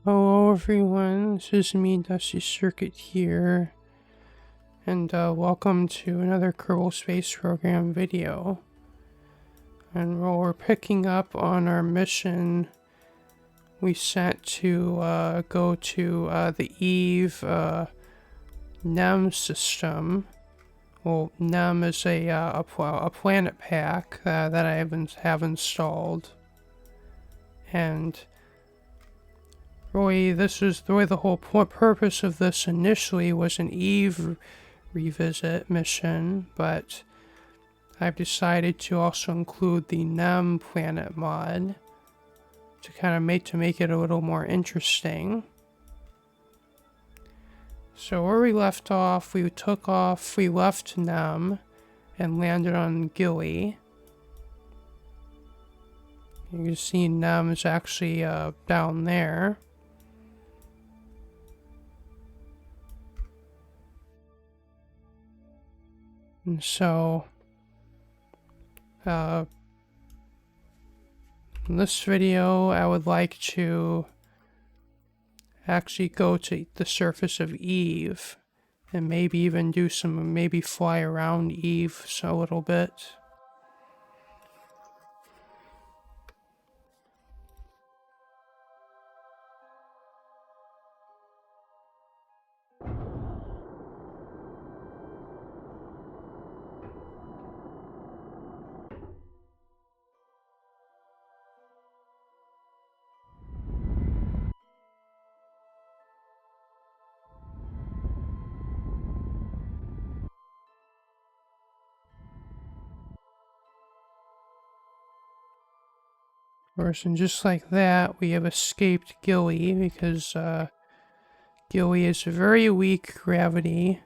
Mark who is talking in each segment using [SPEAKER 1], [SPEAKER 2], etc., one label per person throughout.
[SPEAKER 1] Hello everyone, this is me, Dusty Circuit here, and welcome to another Kerbal Space Program video. And we're picking up on our mission we set to go to the Eve NEM system. Well, NEM is a planet pack that I have installed, and really, this is the way the whole purpose of this initially was an Eve revisit mission, but I've decided to also include the NEM planet mod to make it a little more interesting. So where we left off, we left NEM and landed on Gilly. You can see NEM is actually down there. And so, in this video, I would like to actually go to the surface of Eve and maybe even maybe fly around Eve a little bit. Of course, and just like that, we have escaped Gilly because Gilly is very weak gravity.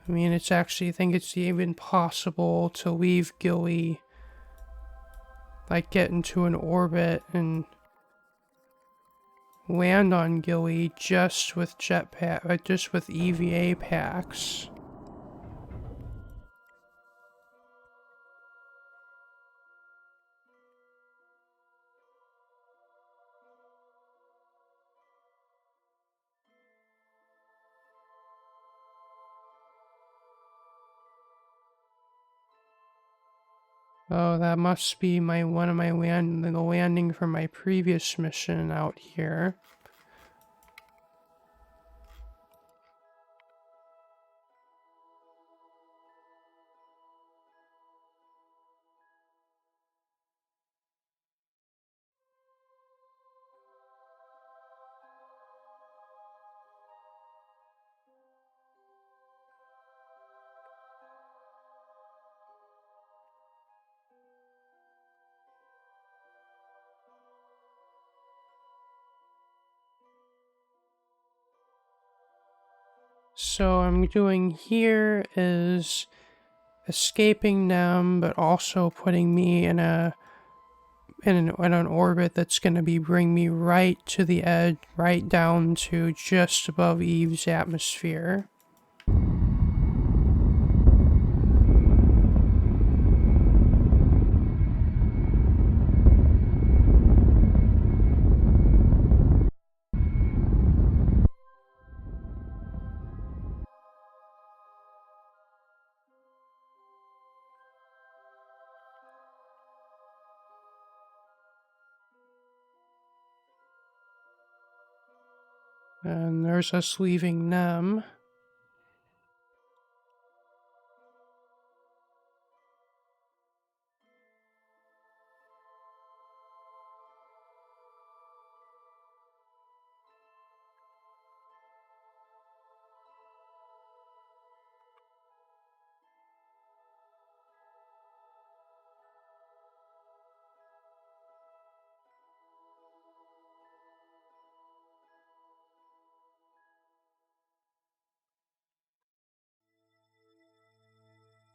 [SPEAKER 1] I mean, I think it's even possible to leave Gilly, like get into an orbit and land on Gilly just with just with EVA packs. Oh, that must be the landing from my previous mission out here. So I'm doing here is escaping them, but also putting me in an orbit that's going to bring me right to the edge, right down to just above Eve's atmosphere. And there's us leaving NEM.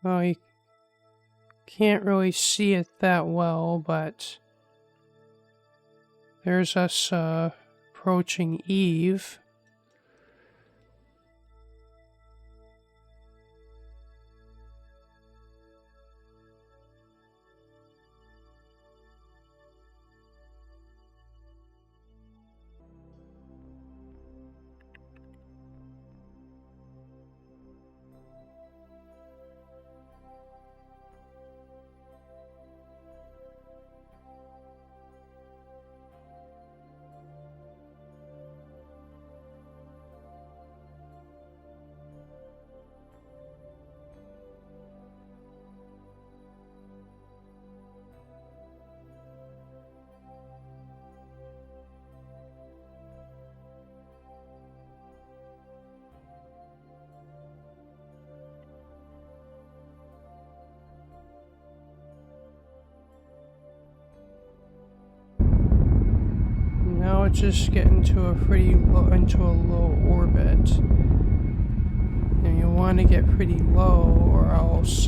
[SPEAKER 1] Well, you can't really see it that well, but there's us approaching Eve. not just get into a low orbit. And you want to get pretty low, or else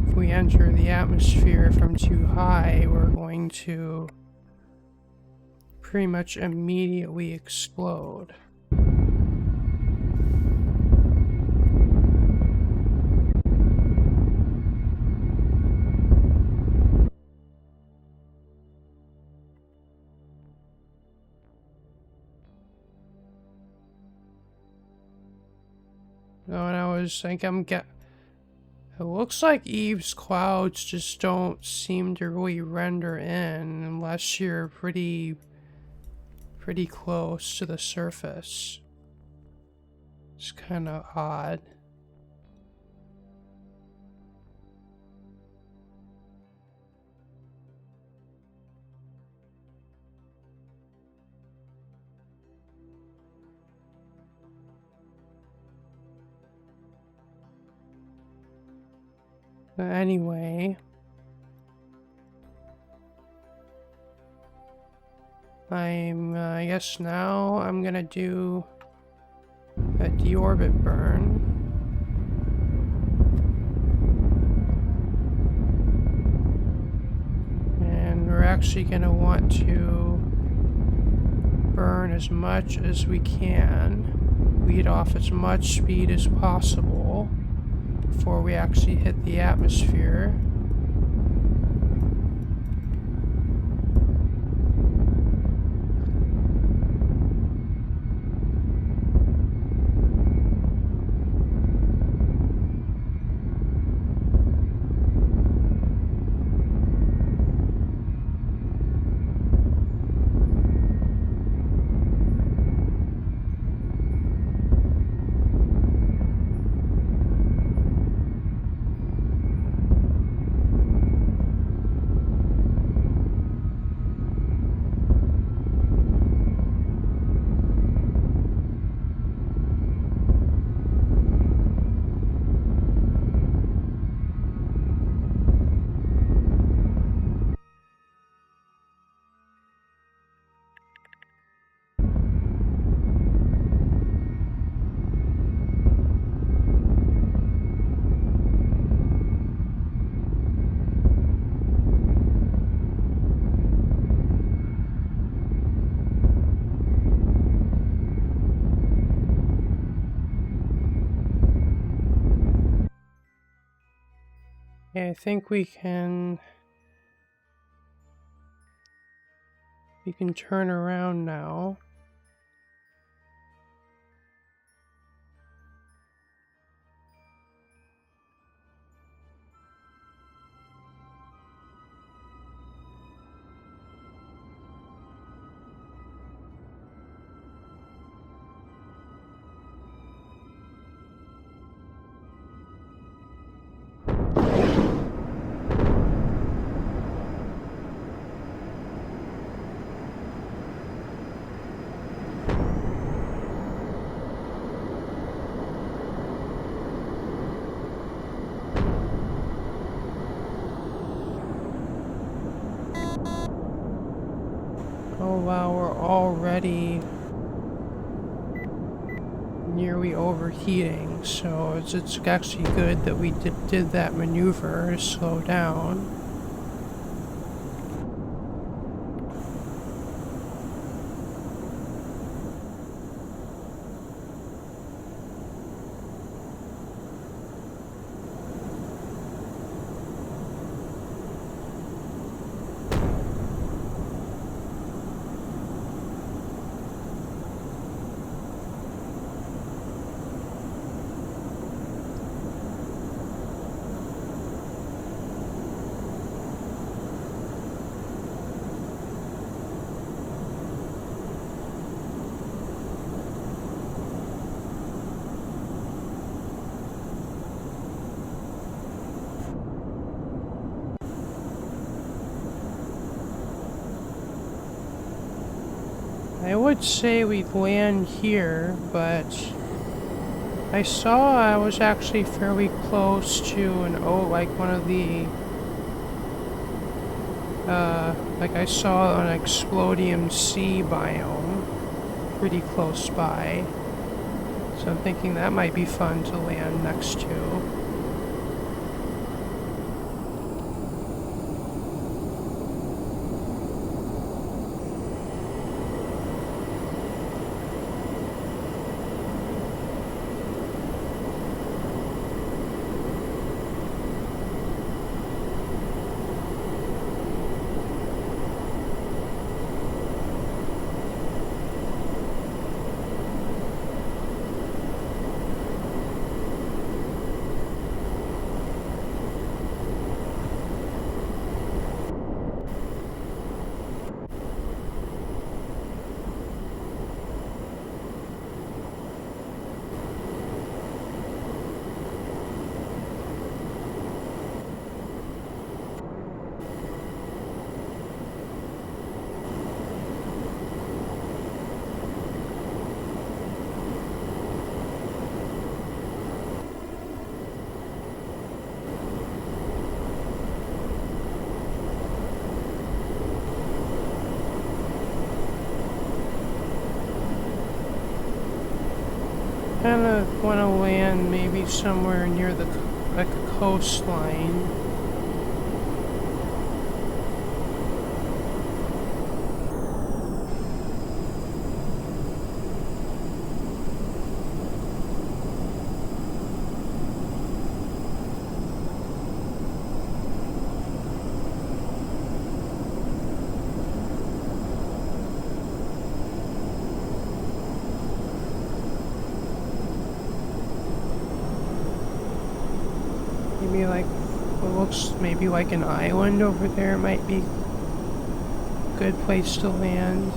[SPEAKER 1] if we enter the atmosphere from too high, we're going to pretty much immediately explode. No, and I was like, it looks like Eve's clouds just don't seem to really render in unless you're pretty close to the surface. It's kind of odd. But anyway, I guess now I'm gonna do a deorbit burn. And we're actually gonna want to burn as much as we can, lead off as much speed as possible before we actually hit the atmosphere. Yeah, I think we can turn around now. Oh wow, we're already nearly overheating, so it's actually good that we did that maneuver to slow down. I would say we land here, but I saw I was actually fairly close to like one of the Like I saw an Explodium Sea biome pretty close by. So I'm thinking that might be fun to land next to. Kind of want to land maybe somewhere near the like a coastline. Maybe like what looks maybe like an island over there might be a good place to land.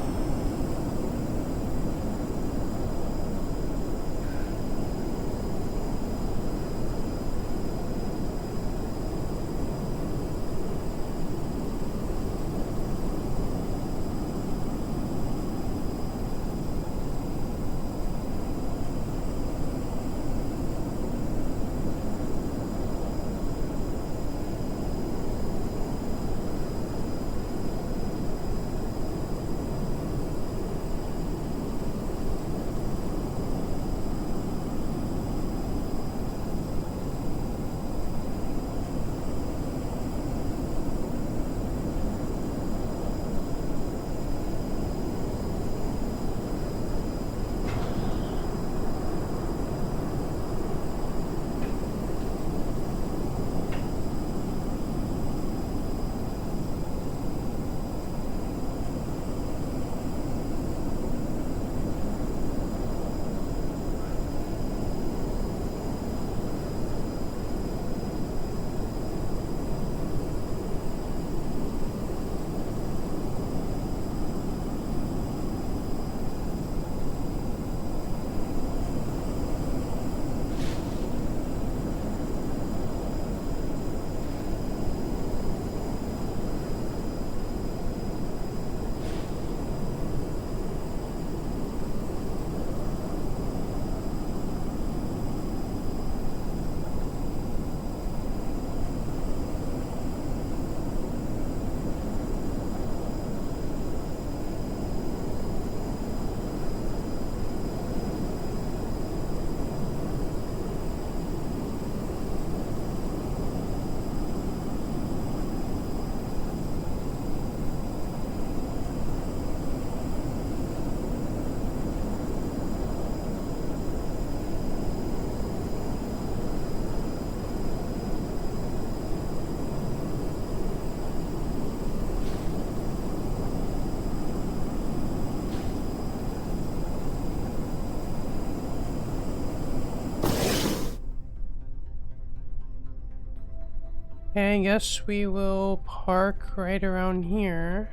[SPEAKER 1] Okay, I guess we will park right around here.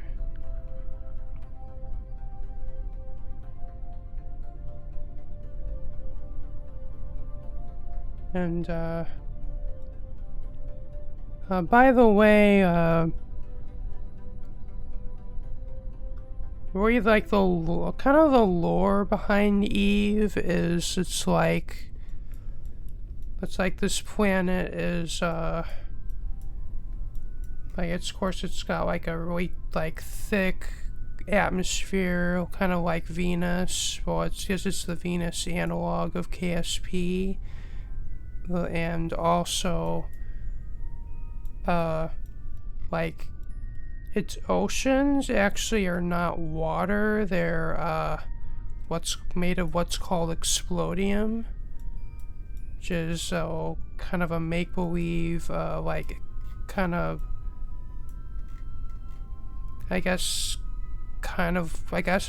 [SPEAKER 1] And, by the way, really like the kind of the lore behind Eve is it's like this planet is, Like, of course, it's got like a really like thick atmosphere, kind of like Venus. Well, it's because it's the Venus analog of KSP, and also, like its oceans actually are not water. They're what's made of what's called explodium, which is kind of a make-believe, like kind of, I guess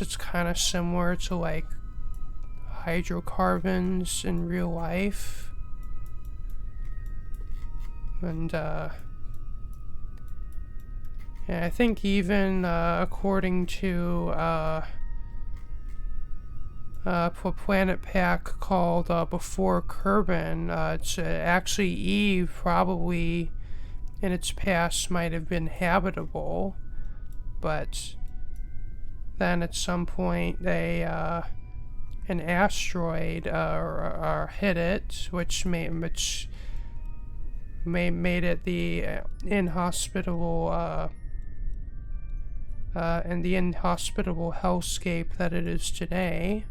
[SPEAKER 1] it's kind of similar to like hydrocarbons in real life. And I think even according to a planet pack called Before Kerbin, it's actually Eve probably in its past might have been habitable, but then at some point an asteroid hit it, which made it the inhospitable and the inhospitable hellscape that it is today.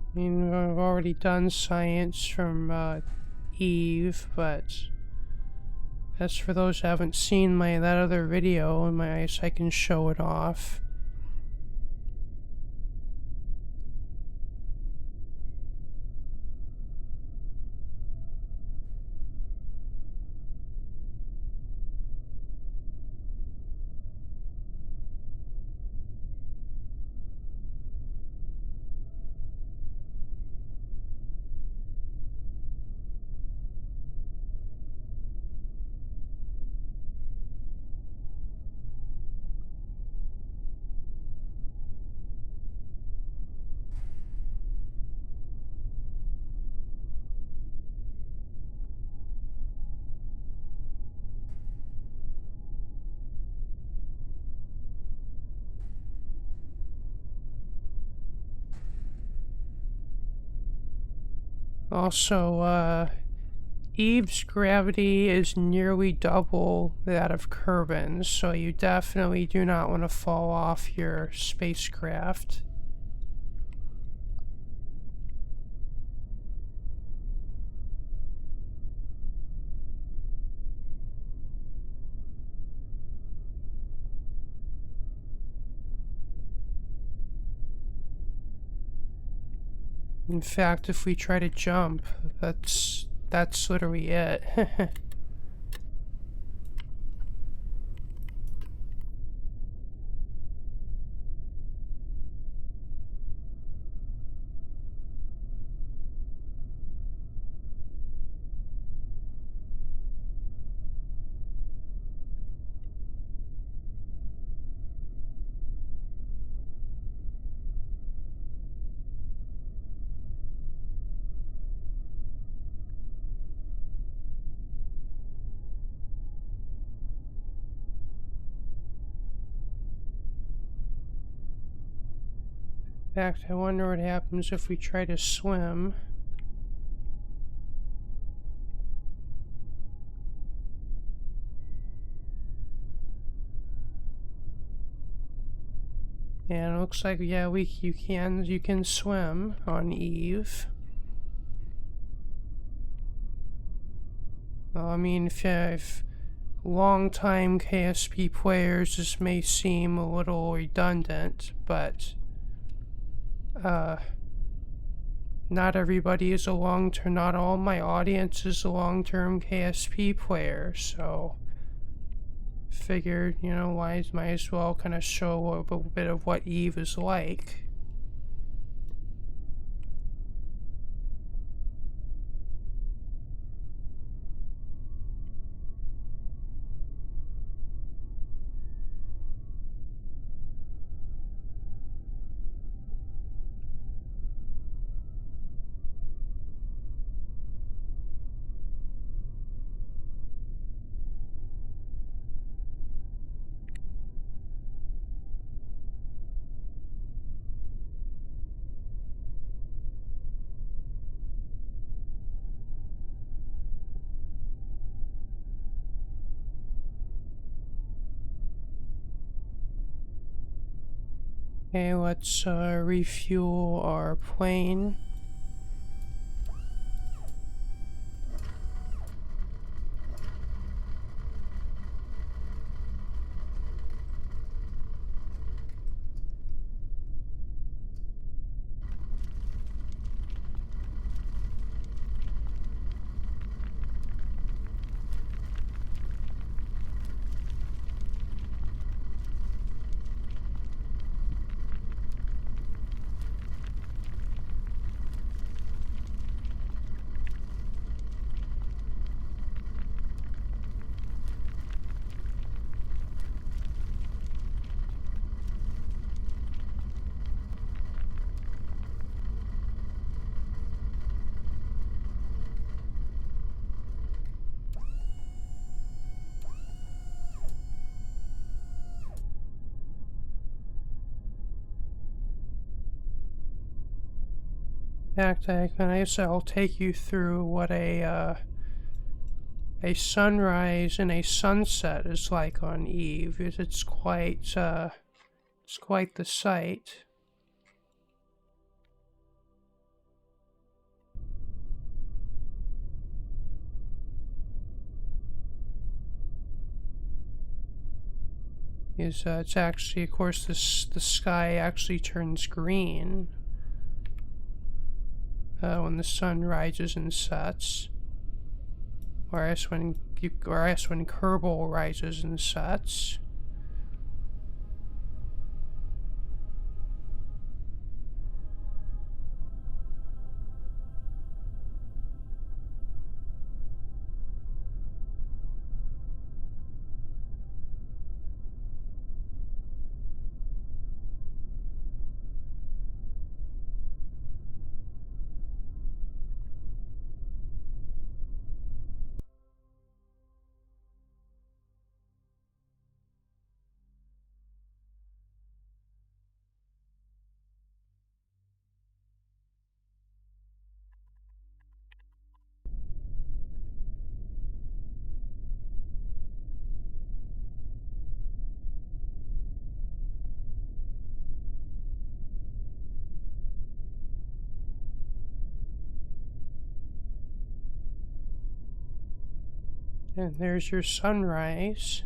[SPEAKER 1] I mean, I've already done science from Eve, but as for those who haven't seen that other video, I can show it off. Also, Eve's gravity is nearly double that of Kerbin's, so you definitely do not want to fall off your spacecraft. In fact, if we try to jump, that's literally it. In fact, I wonder what happens if we try to swim. And it looks like, yeah, you can swim on Eve. Well, I mean, if long-time KSP players, this may seem a little redundant, but not everybody is a long-term, not all my audience is a long-term KSP player, so figured, might as well kind of show a bit of what Eve is like. Okay, let's refuel our plane. In fact, I guess I'll take you through what a sunrise and a sunset is like on Eve. It's quite the sight. It's actually, of course, the sky actually turns green when the sun rises and sets, whereas when Kerbal rises and sets. And there's your sunrise.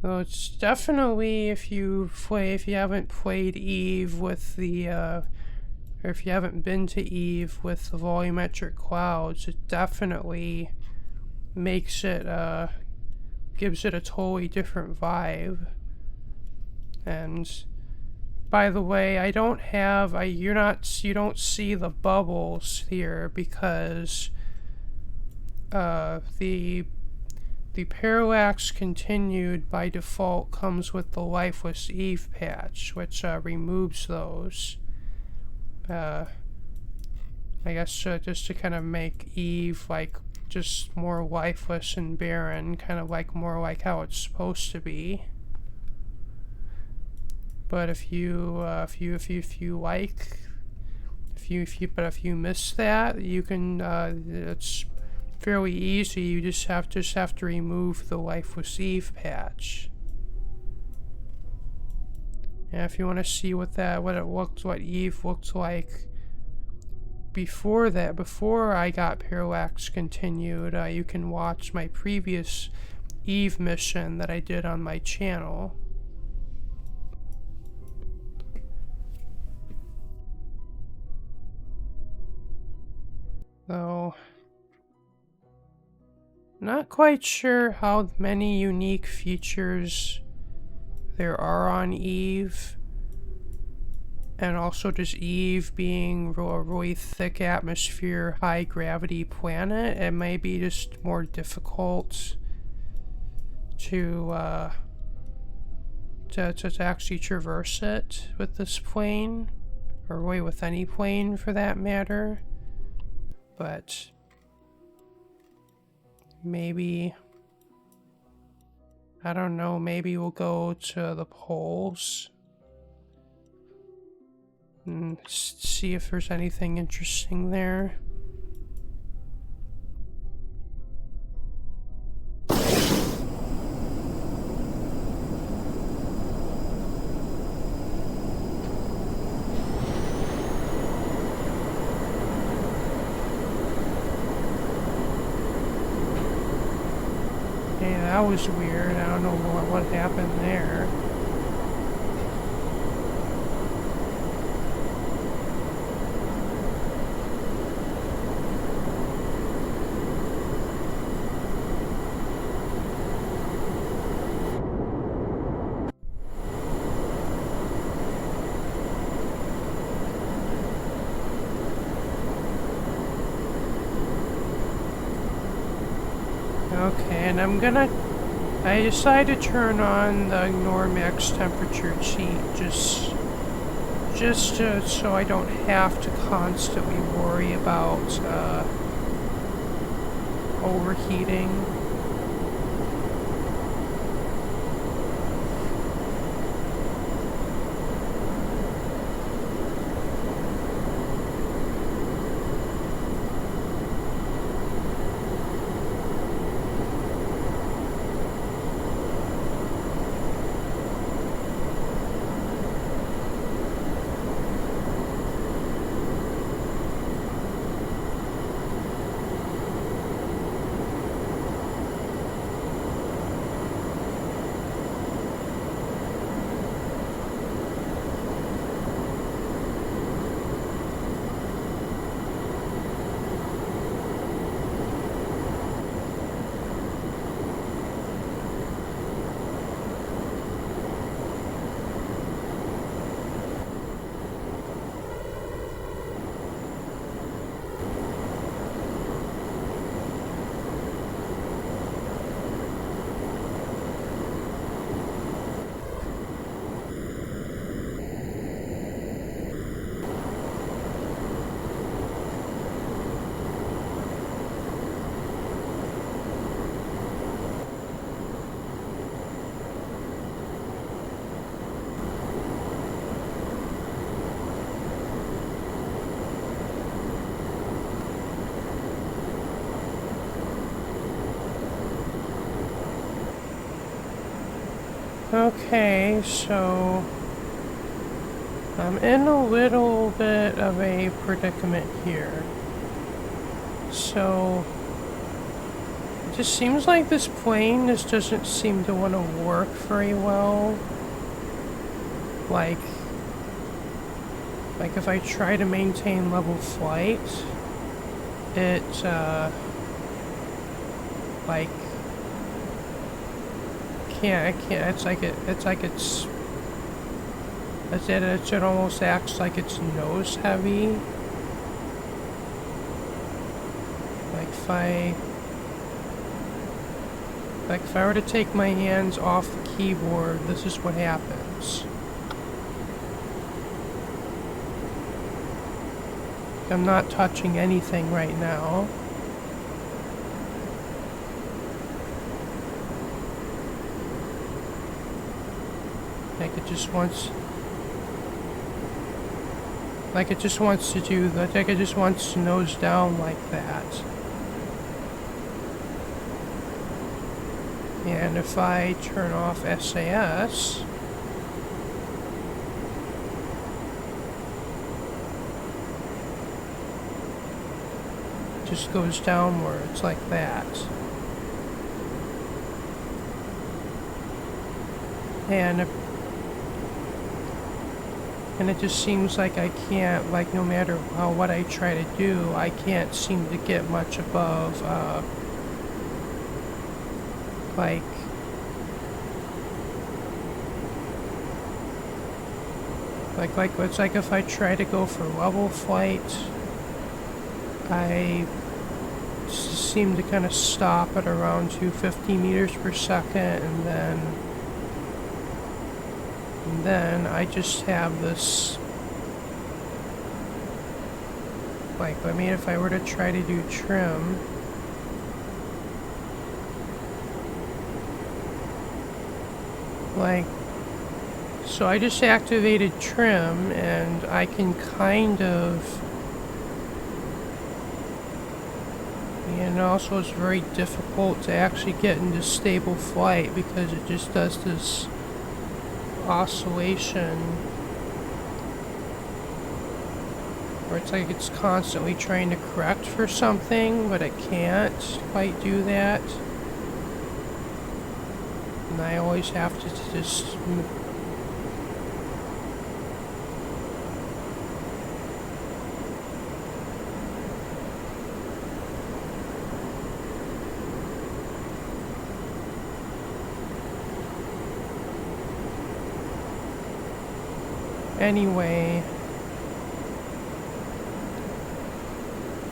[SPEAKER 1] So it's definitely, if you haven't played Eve with the or if you haven't been to Eve with the volumetric clouds, it definitely makes it gives it a totally different vibe. And by the way, I don't have you don't see the bubbles here because the parallax continued by default comes with the lifeless Eve patch, which removes those. I guess just to kind of make Eve like just more lifeless and barren, kind of like more like how it's supposed to be. But if you miss that, you can. It's fairly easy. You just have to remove the lifeless Eve patch. And if you want to see what Eve looked like before that, before I got parallax continued, you can watch my previous Eve mission that I did on my channel. Though, not quite sure how many unique features there are on Eve. And also just Eve being a really thick atmosphere, high gravity planet, it may be just more difficult to actually traverse it with this plane, or really with any plane for that matter. But maybe, I don't know, maybe we'll go to the poles. and see if there's anything interesting there. That was weird. I don't know what happened there. Okay, and I decided to turn on the ignore max temperature cheat just so I don't have to constantly worry about overheating. Okay, so I'm in a little bit of a predicament here. So it just seems like this plane just doesn't seem to want to work very well. Like if I try to maintain level flight, it like I can't. It almost acts like it's nose heavy. Like if I were to take my hands off the keyboard, this is what happens. I'm not touching anything right now. Like it just wants to do that. Like it just wants to nose down like that. And if I turn off SAS, it just goes downwards like that. And it just seems like I can't, like, no matter what I try to do, I can't seem to get much above, like it's like if I try to go for level flight, I seem to kind of stop at around 250 meters per second, and then I just have this, like, I mean, if I were to try to do trim, like, So I just activated trim, and I can kind of, and also it's very difficult to actually get into stable flight because it just does this oscillation where it's like it's constantly trying to correct for something, but it can't quite do that. And I always have to just anyway,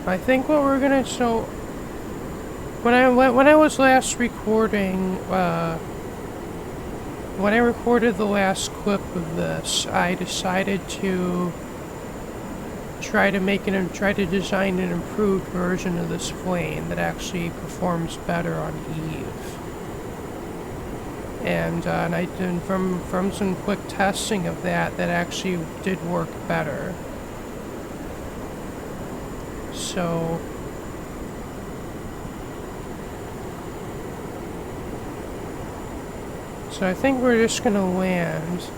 [SPEAKER 1] I think what we're gonna, so when I was last recording, when I recorded the last clip of this, I decided to try to design an improved version of this plane that actually performs better on Eve. And I did, from some quick testing of that actually did work better. So I think we're just gonna land,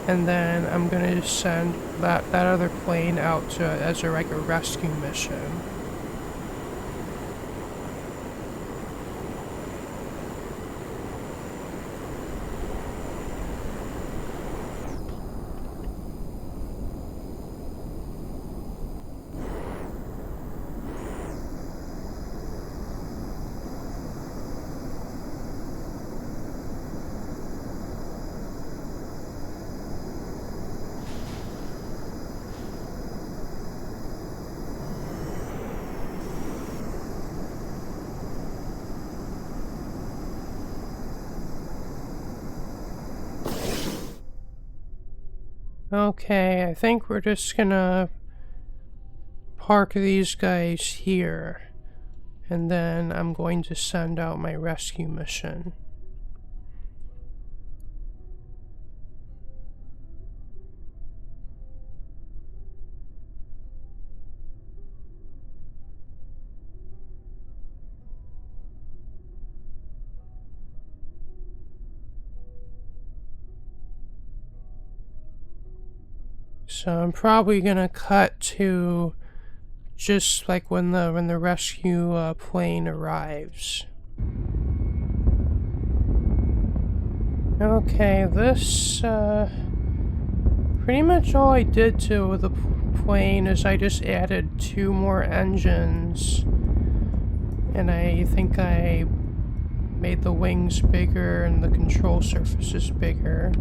[SPEAKER 1] and then I'm gonna send that other plane out to as a rescue mission. Okay, I think we're just gonna park these guys here, and then I'm going to send out my rescue mission. So I'm probably gonna cut to just like when the rescue plane arrives. Okay, this pretty much all I did to the plane is I just added 2 more engines, and I think I made the wings bigger and the control surfaces bigger.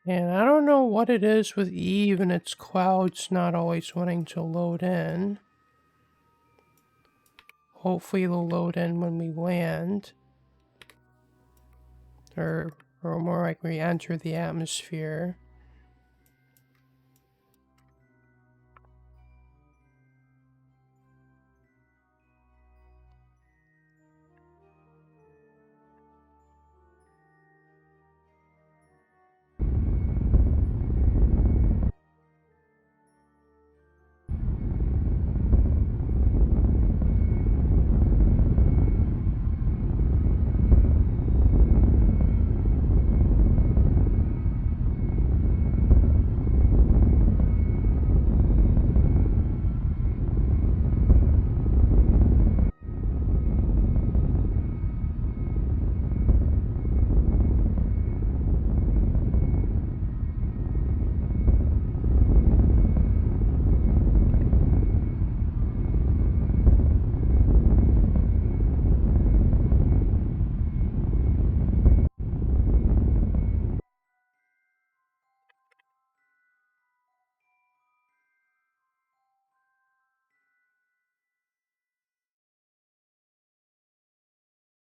[SPEAKER 1] And I don't know what it is with Eve and its clouds not always wanting to load in. Hopefully they'll load in when we land. Or more like we enter the atmosphere.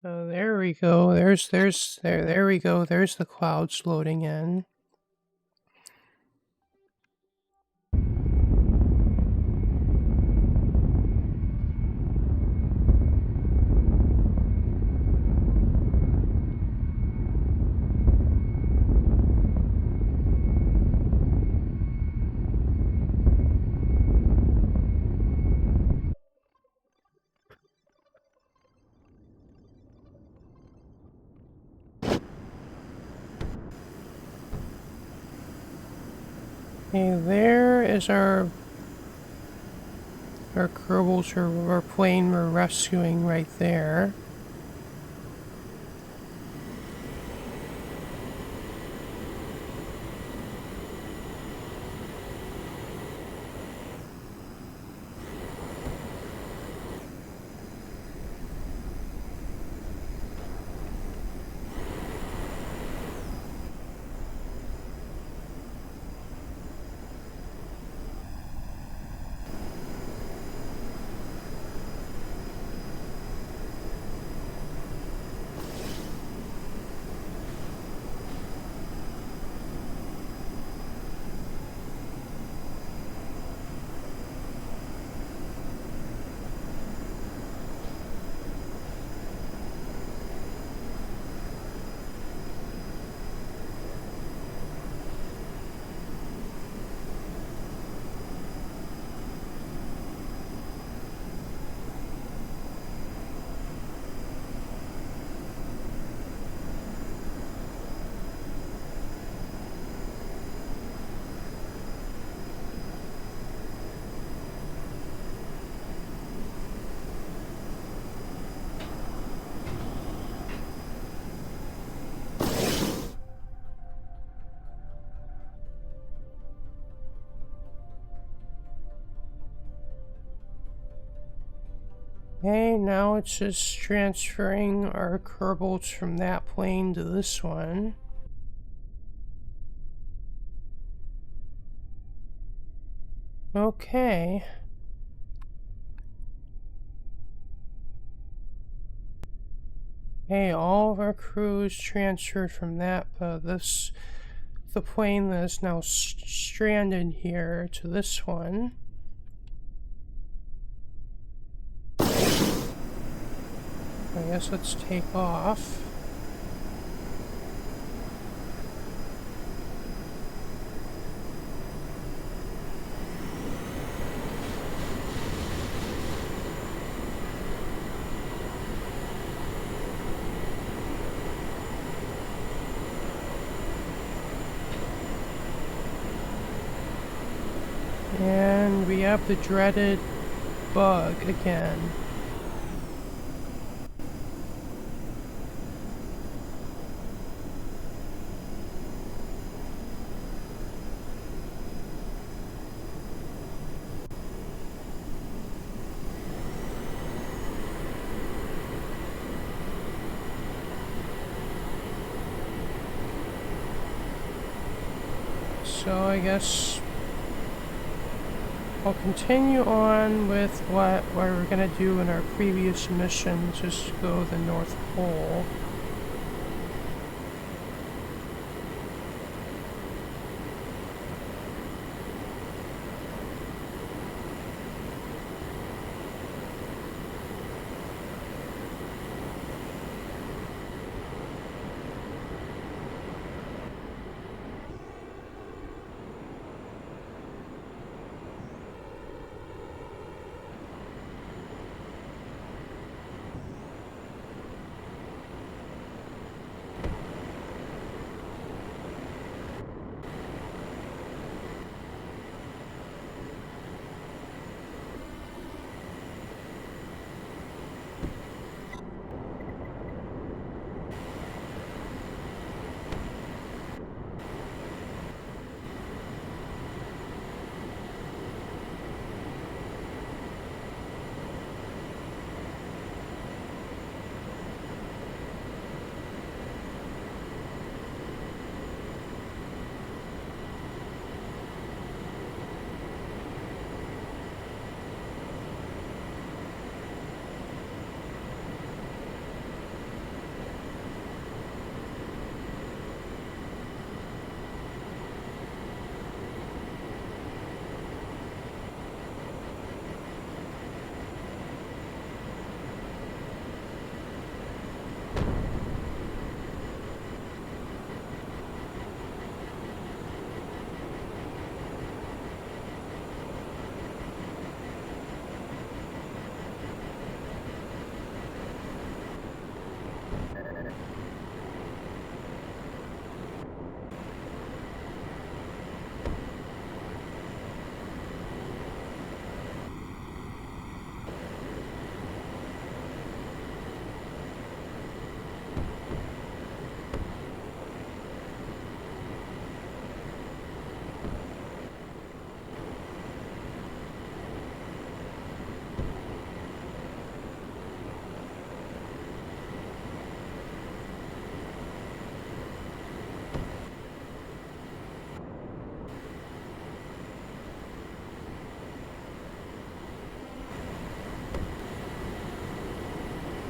[SPEAKER 1] Oh, there we go. There we go. There's the clouds loading in. Okay, there is our Kerbals, or our plane we're rescuing right there. Okay, now it's just transferring our Kerbals from that plane to this one. Okay. Hey, all of our crew is transferred from that, the plane that is now stranded here to this one. I guess let's take off. And we have the dreaded bug again. So I guess I'll continue on with what we were gonna do in our previous mission, just go to the North Pole.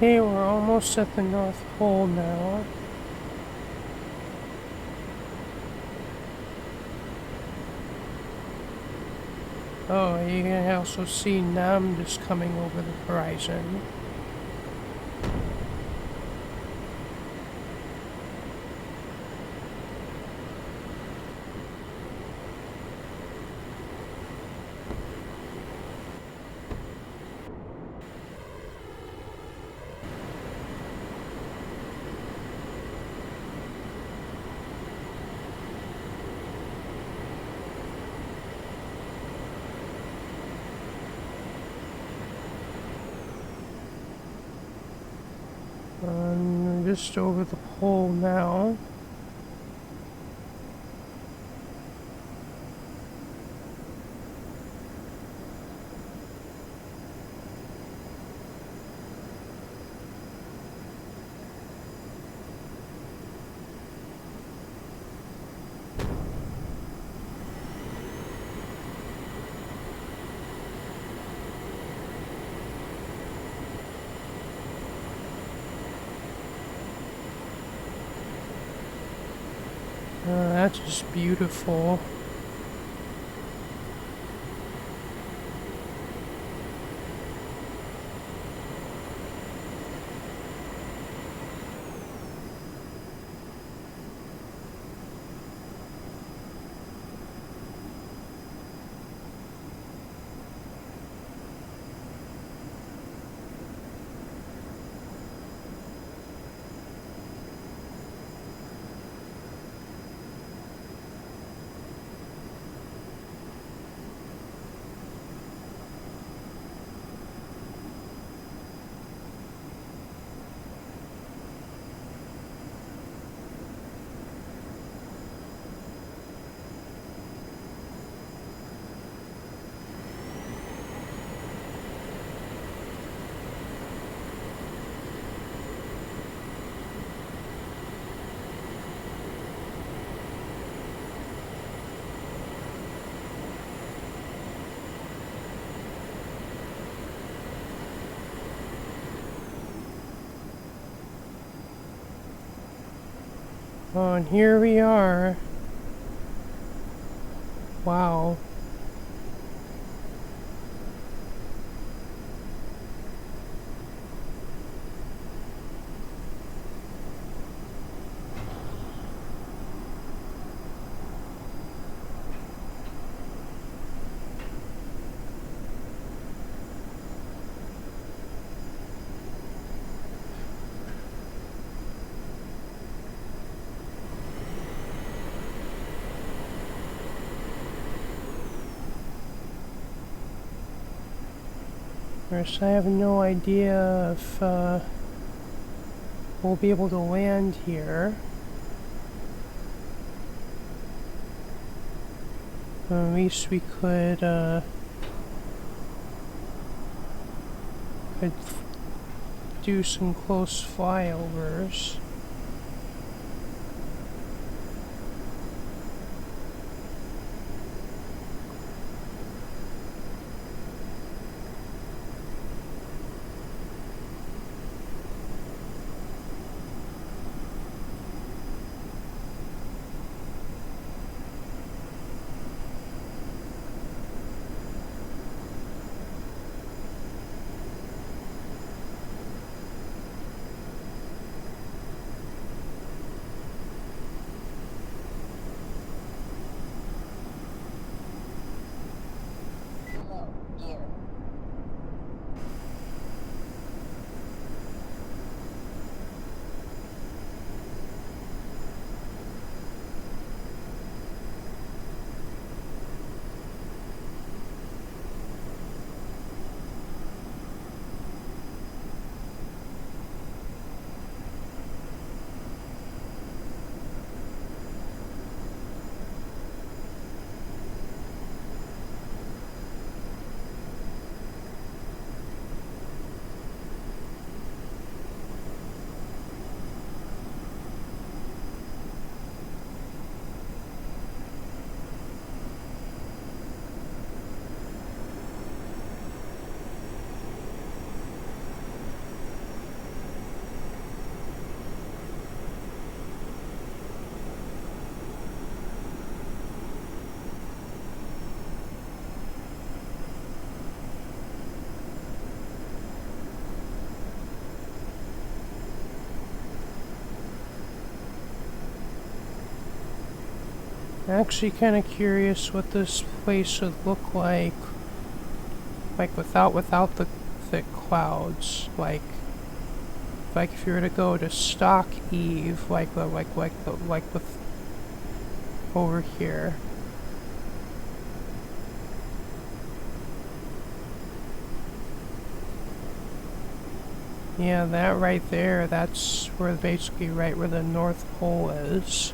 [SPEAKER 1] Okay, we're almost at the North Pole now. Oh, you can also see Nam just coming over the horizon. We're just over the pole now. That's just beautiful. Oh, and here we are. Wow. Of course, I have no idea if we'll be able to land here. At least we could do some close flyovers. Actually kind of curious what this place would look like without the thick clouds. Like if you were to go to stock Eve, like with over here. Yeah, that right there, that's where basically right where the North Pole is.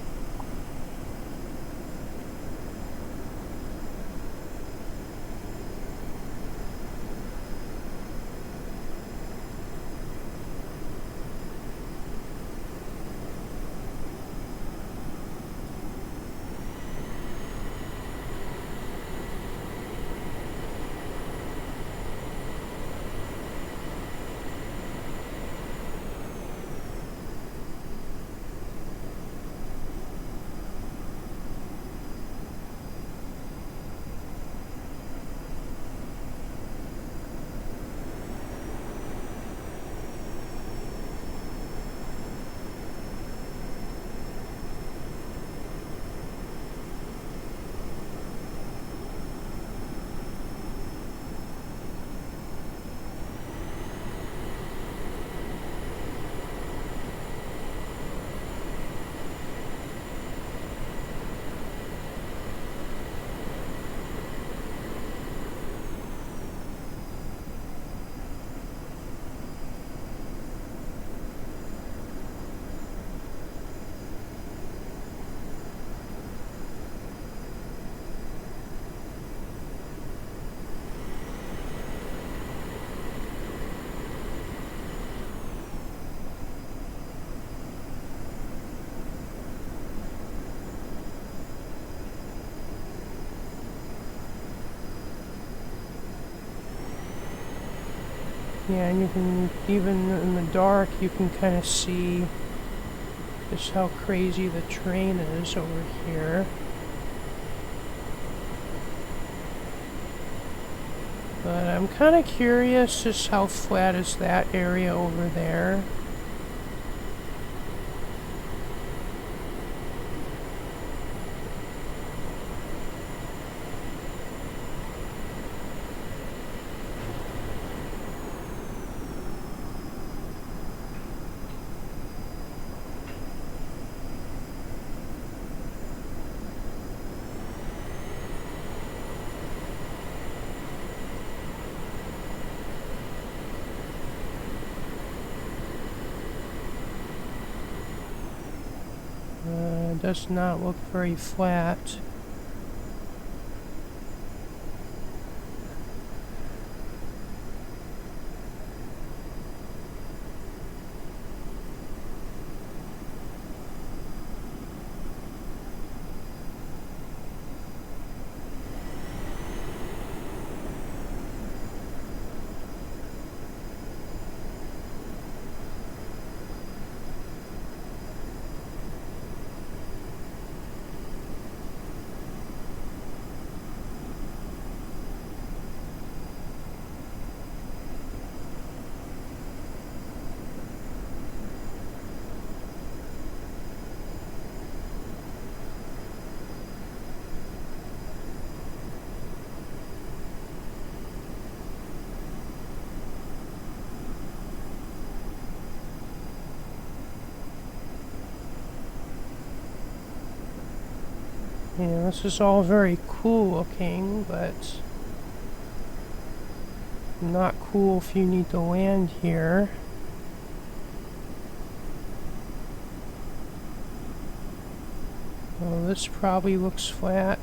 [SPEAKER 1] Yeah, and you can, even in the dark, you can kind of see just how crazy the terrain is over here. But I'm kind of curious just how flat is that area over there. Does not look very flat. You know, this is all very cool looking, but not cool if you need to land here. Well, this probably looks flat.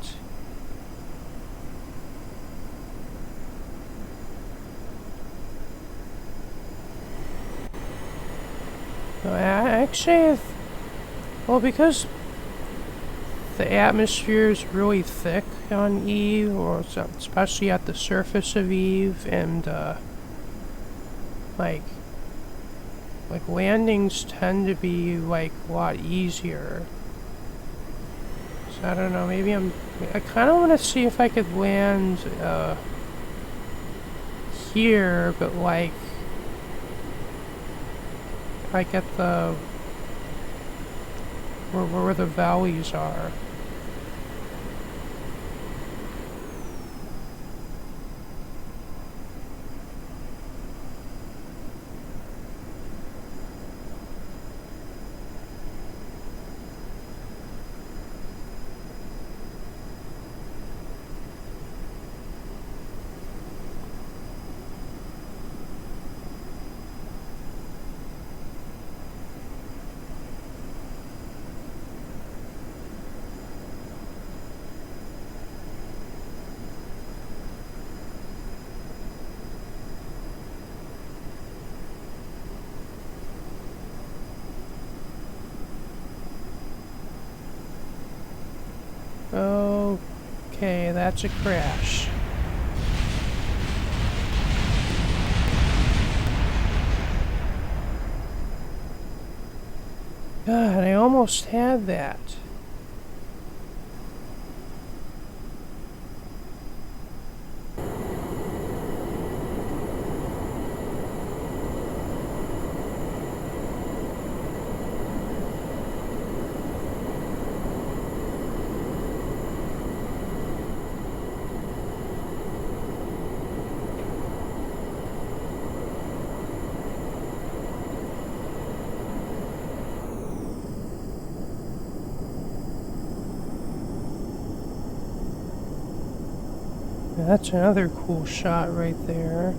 [SPEAKER 1] No, actually, well, because the atmosphere is really thick on Eve, or especially at the surface of Eve, and like landings tend to be like a lot easier. So I don't know. Maybe I kind of want to see if I could land here, but like at the where the valleys are. Okay, that's a crash. God, I almost had that. That's another cool shot right there.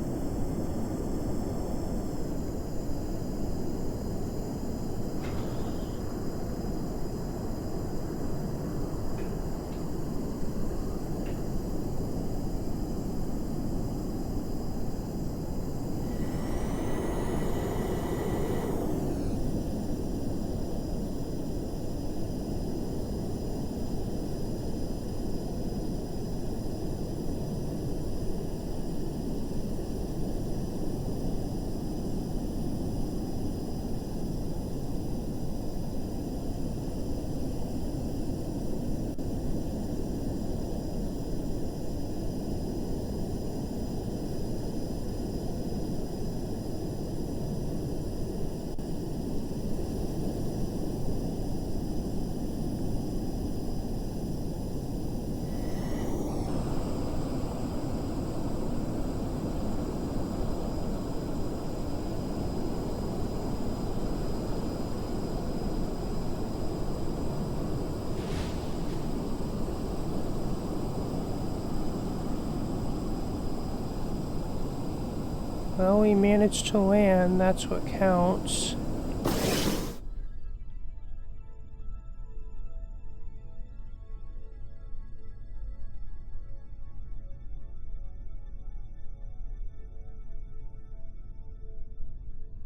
[SPEAKER 1] Well, we managed to land, that's what counts.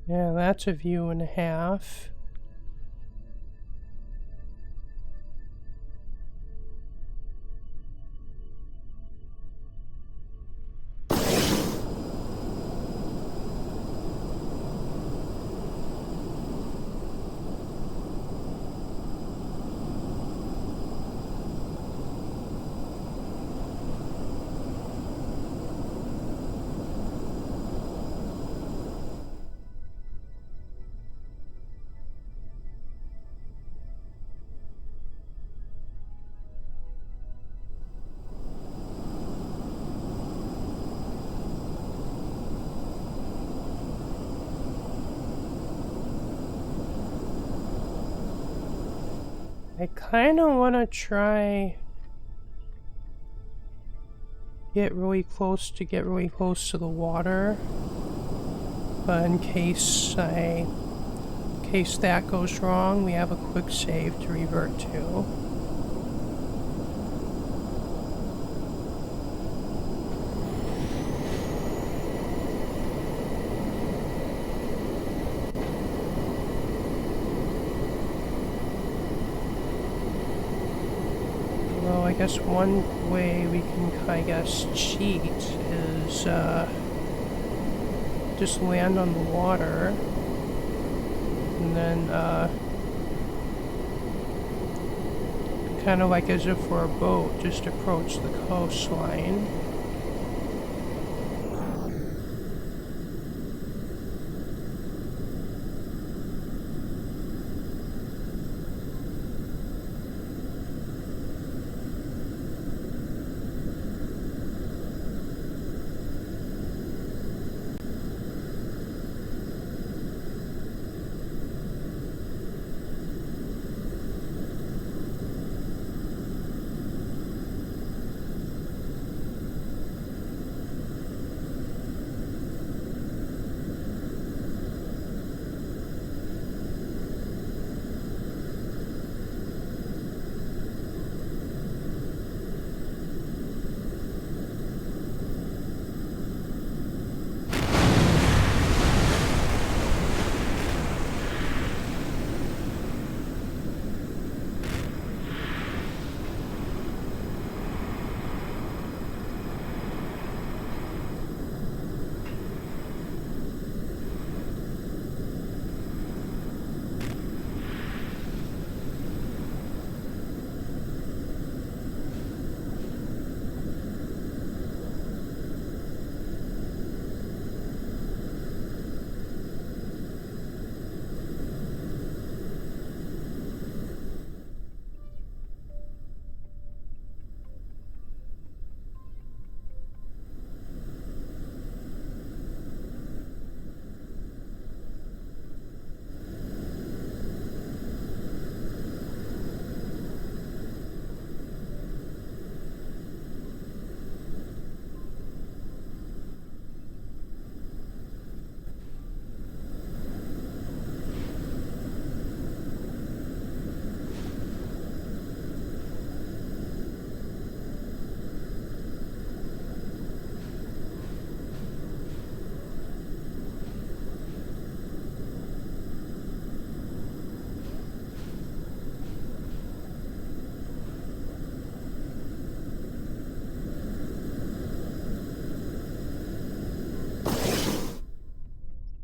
[SPEAKER 1] Yeah, that's a view and a half. I kind of want to try get really close to the water, but in case that goes wrong, we have a quick save to revert to. I guess one way we can, cheat is just land on the water, and then kind of like as if we're a boat, just approach the coastline.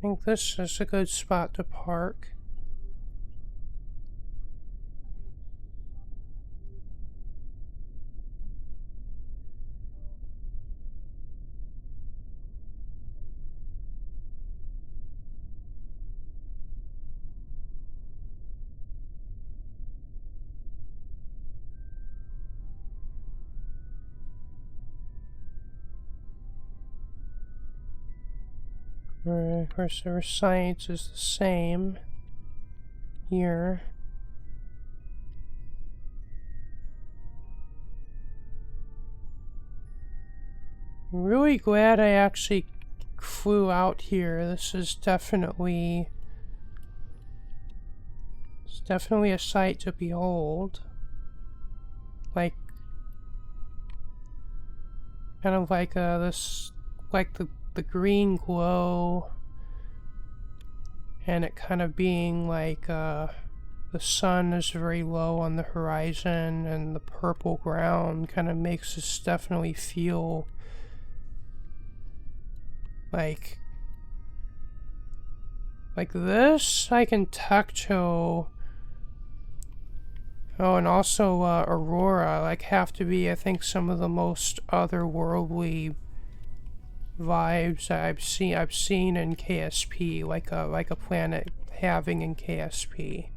[SPEAKER 1] think this is a good spot to park. Of course, their science is the same here. I'm really glad I actually flew out here. This is definitely a sight to behold. Like, kind of like this, like the green glow, and it kind of being like the sun is very low on the horizon, and the purple ground kind of makes this definitely feel like this. I can Tacto. Oh, and also Aurora, like, have to be, I think, some of the most otherworldly vibes I've seen in KSP, like a planet having in KSP.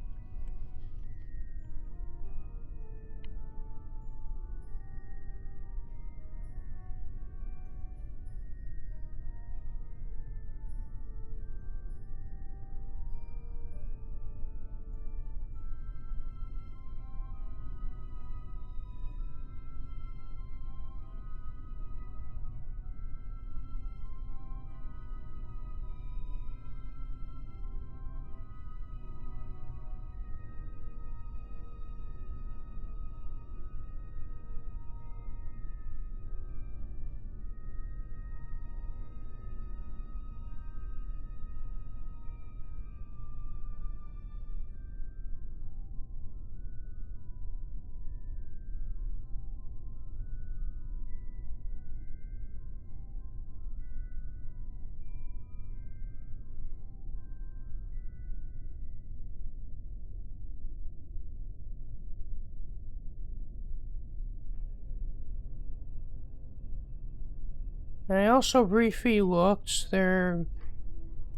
[SPEAKER 1] And I also briefly looked, there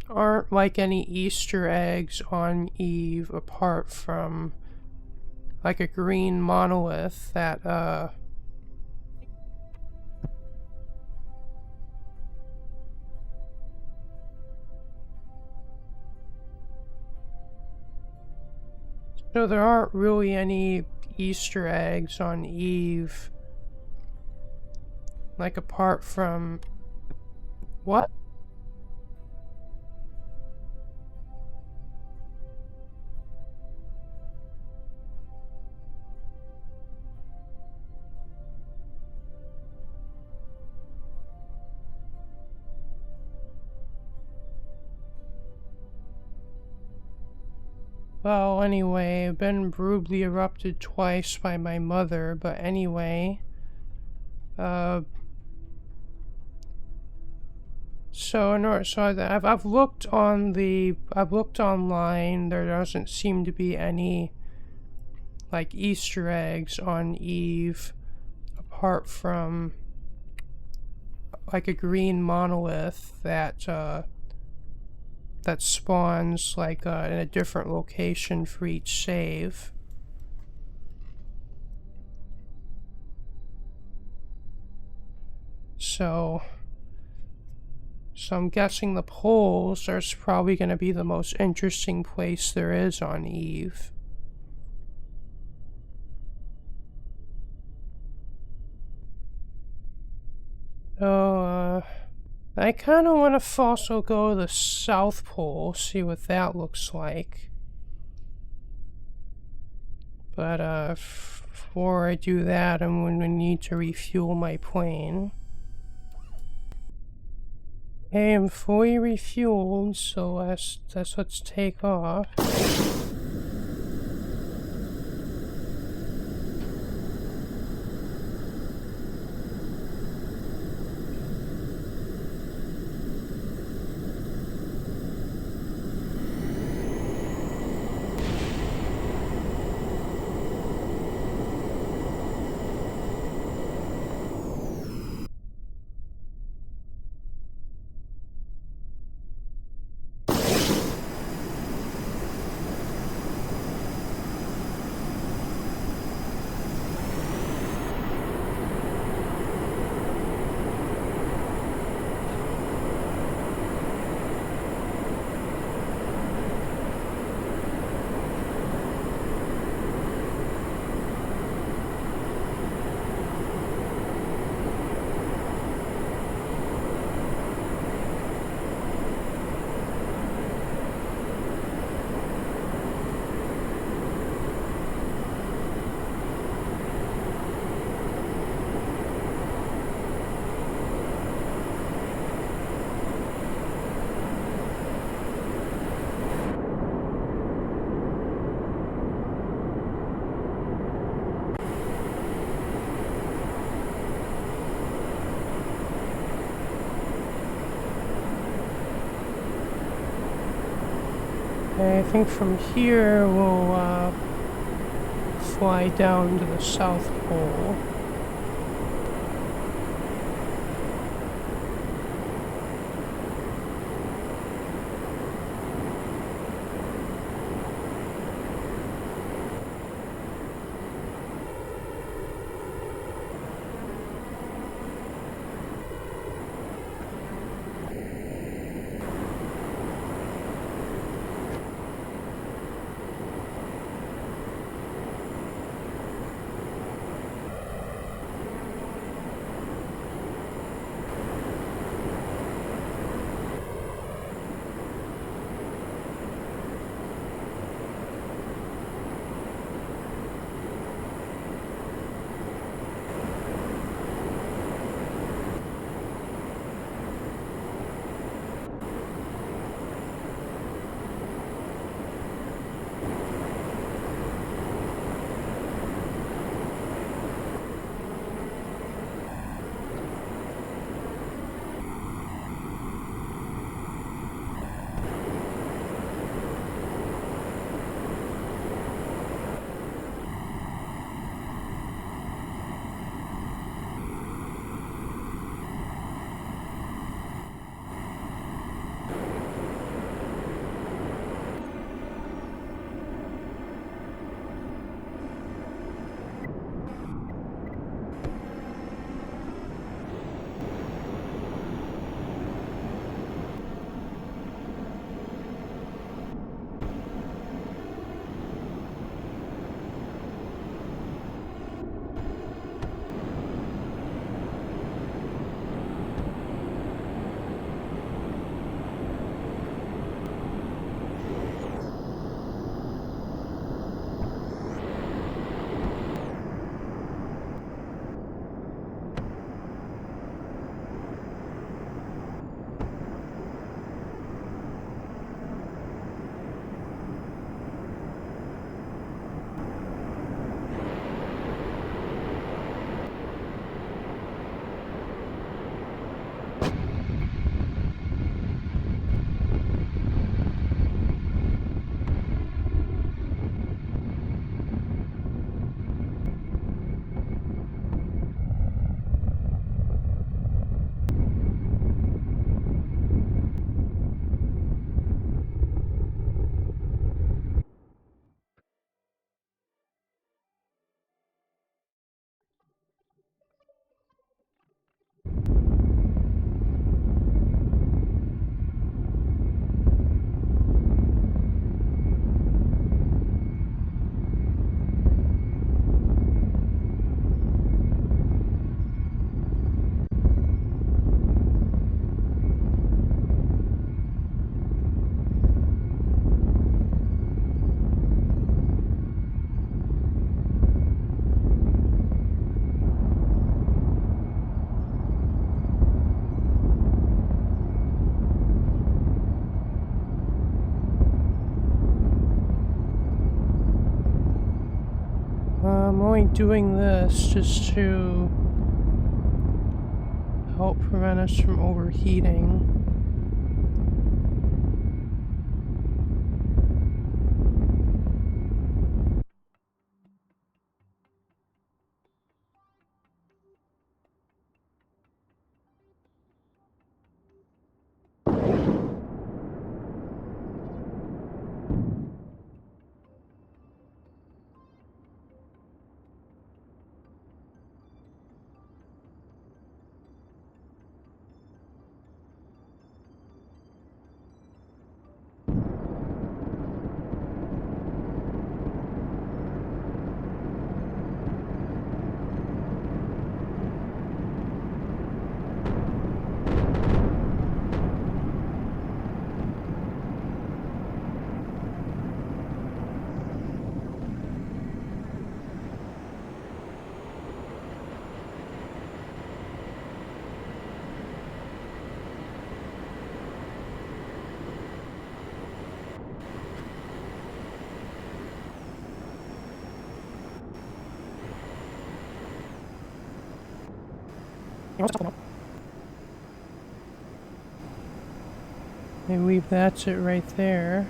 [SPEAKER 1] aren't like any Easter eggs on Eve apart from like a green monolith that so there aren't really any Easter eggs on Eve, like apart from what? Well, anyway, I've been brutally erupted twice by my mother, but anyway, I've looked online. There doesn't seem to be any like Easter eggs on Eve apart from like a green monolith that that spawns like in a different location for each save. So I'm guessing the poles are probably going to be the most interesting place there is on Eve. Oh, I kind of want to also go to the South Pole, see what that looks like. But before I do that, I'm going to need to refuel my plane. Okay, I'm fully refueled, so let's take off. Okay, I think from here we'll fly down to the South Pole. I'm only doing this just to help prevent us from overheating. I believe that's it right there.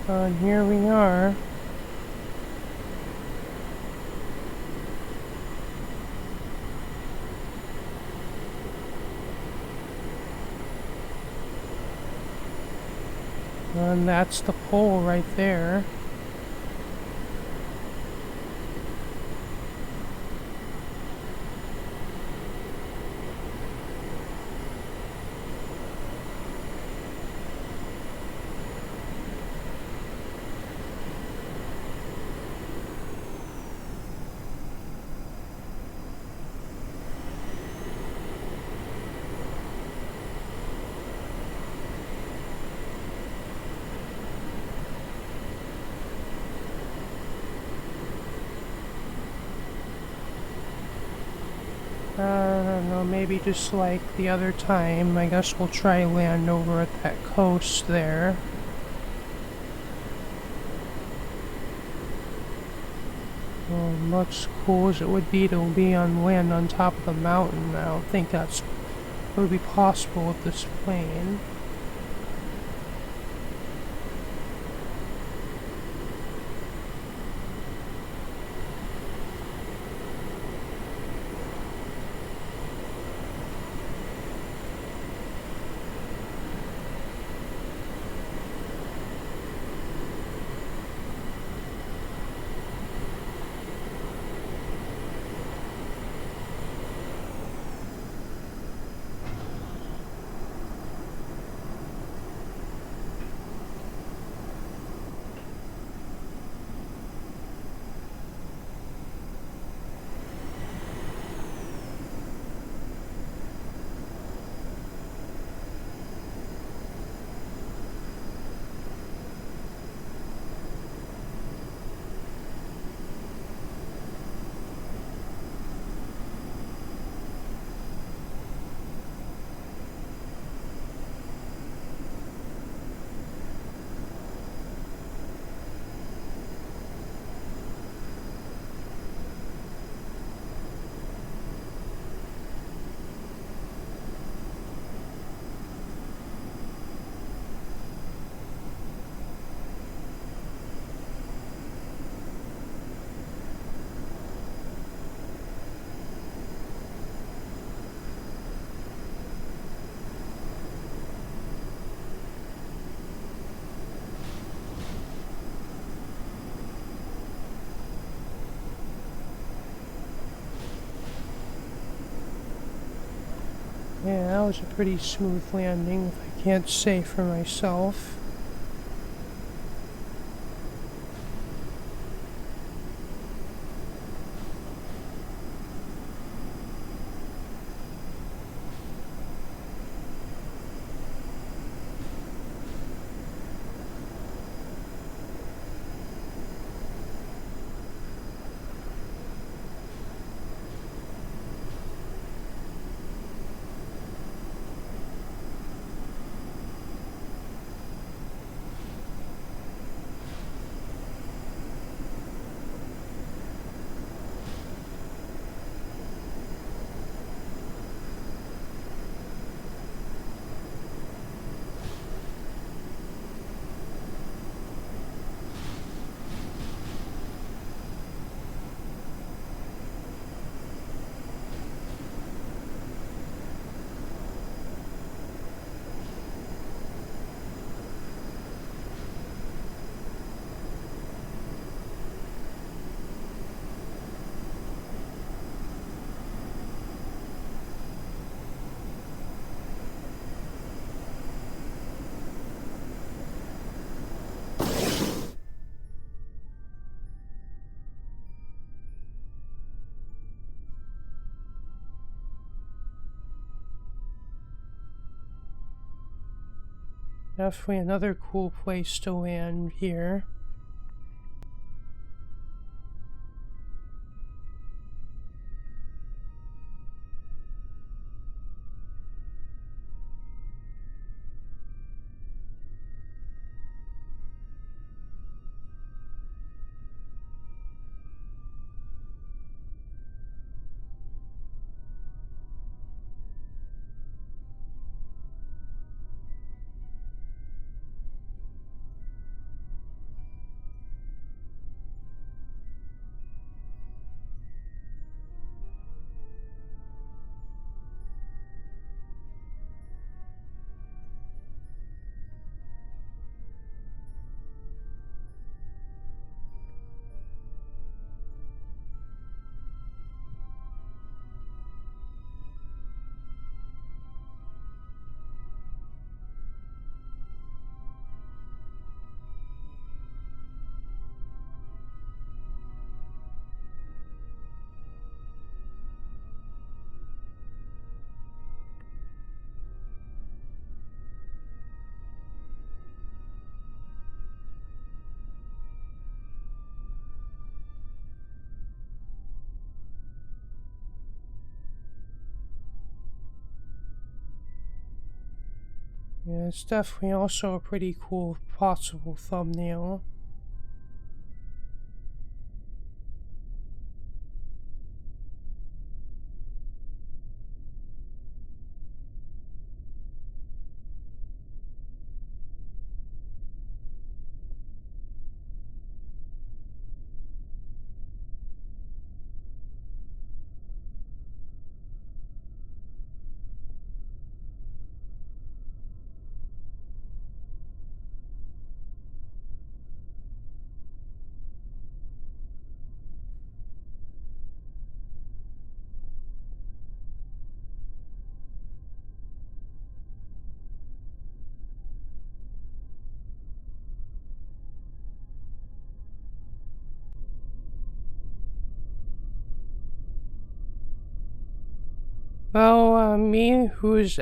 [SPEAKER 1] And here we are. And that's the pole right there. I don't know, maybe just like the other time. I guess we'll try land over at that coast there. Much cool as it would be to be on land on top of the mountain, I don't think that's would be possible with this plane. Yeah, that was a pretty smooth landing, if I can't say for myself. Definitely another cool place to land here. Yeah, it's definitely also a pretty cool possible thumbnail. Well, me who's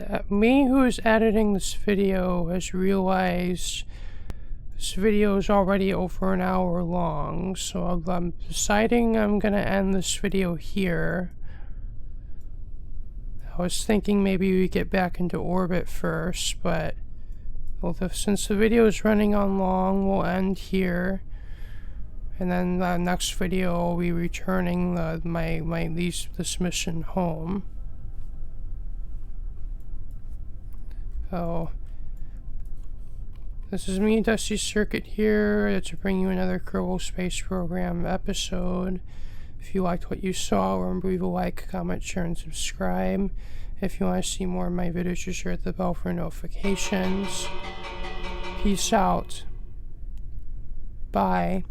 [SPEAKER 1] editing this video has realized this video is already over an hour long, so I'm deciding I'm gonna end this video here. I was thinking maybe we get back into orbit first, but well, since the video is running on long, we'll end here. And then the next video will be returning this mission home. So this is me, Dusty Circuit, here to bring you another Kerbal Space Program episode. If you liked what you saw, remember to leave a like, comment, share, and subscribe. If you want to see more of my videos, just hit the bell for notifications. Peace out. Bye.